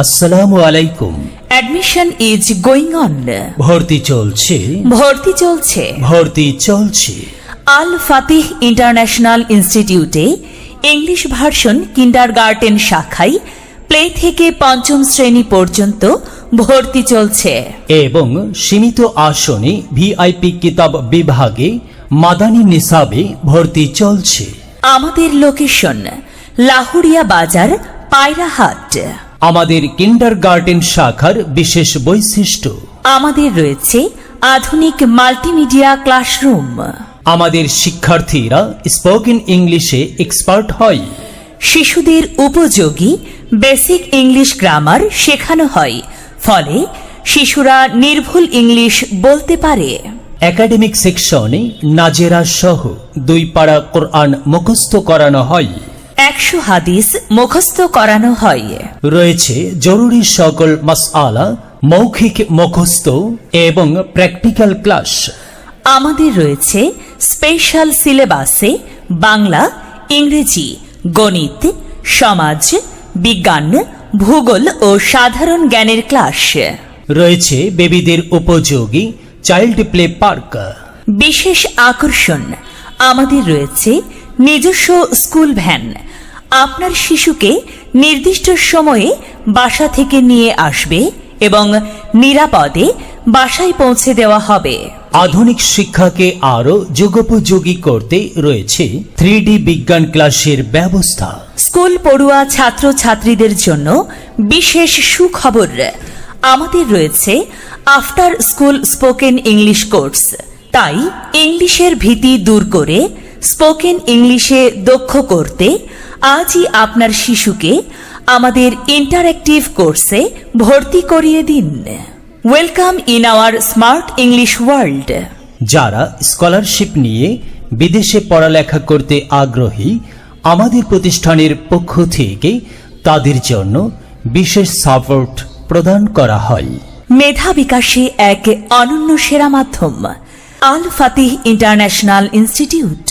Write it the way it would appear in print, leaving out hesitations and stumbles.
আসসালামু আলাইকুম। Admission is going on. ভর্তি চলছে। ভর্তি চলছে। আল ফাতিহ ইন্টারন্যাশনাল ইনস্টিটিউটে ইংলিশ ভার্সন কিন্ডারগার্টেন শাখায় প্লে থেকে পঞ্চম শ্রেণী পর্যন্ত ভর্তি চলছে এবং সীমিত আসনে ভিআইপি কিতাব বিভাগে মাদানী নিসাবে ভর্তি চলছে। আমাদের লোকেশন লাহুরিয়া বাজার, পায়রাহাট। আমাদের কিন্ডারগার্টেন শাখার বিশেষ বৈশিষ্ট্য, আমাদের রয়েছে আধুনিক মাল্টিমিডিয়া ক্লাসরুম। আমাদের শিক্ষার্থীরা স্পোকেন ইংলিশে এক্সপার্ট হয়। শিশুদের উপযোগী বেসিক ইংলিশ গ্রামার শেখানো হয়, ফলে শিশুরা নির্ভুল ইংলিশ বলতে পারে। একাডেমিক সেকশনে নাজেরা সহ 2 পারা কোরআন মুখস্থ করানো হয়। 100 হাদিস মুখস্থ করানো হয়। রয়েছে জরুরি সকল মাসআলা, মৌখিক মুখস্থ এবং প্র্যাকটিক্যাল ক্লাস। আমাদের রয়েছে স্পেশাল সিলেবাসে বাংলা, ইংরেজি, গণিত, সমাজ বিজ্ঞান, ভূগোল ও সাধারণ জ্ঞানের ক্লাস। রয়েছে বেবিদের উপযোগী চাইল্ড প্লে পার্ক। বিশেষ আকর্ষণ, আমাদের রয়েছে নিজস্ব স্কুল ভ্যান। আপনার শিশুকে নির্দিষ্ট সময়ে বাসা থেকে নিয়ে আসবে এবং নিরাপদে বাসায় পৌঁছে দেওয়া হবে। আধুনিক শিক্ষাকে আরো যুগোপযোগী করতে রয়েছে 3D বিজ্ঞান ক্লাসের ব্যবস্থা। স্কুল পড়ুয়া ছাত্র ছাত্রীদের জন্য বিশেষ সুখবর, আমাদের রয়েছে after school spoken English course. তাই ইংলিশের ভীতি দূর করে স্পোকেন ইংলিশে দক্ষ করতে আজই আপনার শিশুকে আমাদের ইন্টারঅ্যাক্টিভ কোর্সে ভর্তি করিয়ে দিন। Welcome in our smart English world. যারা স্কলারশিপ নিয়ে বিদেশে পড়ালেখা করতে আগ্রহী, আমাদের প্রতিষ্ঠানের পক্ষ থেকে তাদের জন্য বিশেষ সাপোর্ট প্রদান করা হয়। মেধা বিকাশে এক অনন্য সেরা মাধ্যম আল ফাতিহ ইন্টারন্যাশনাল ইনস্টিটিউট।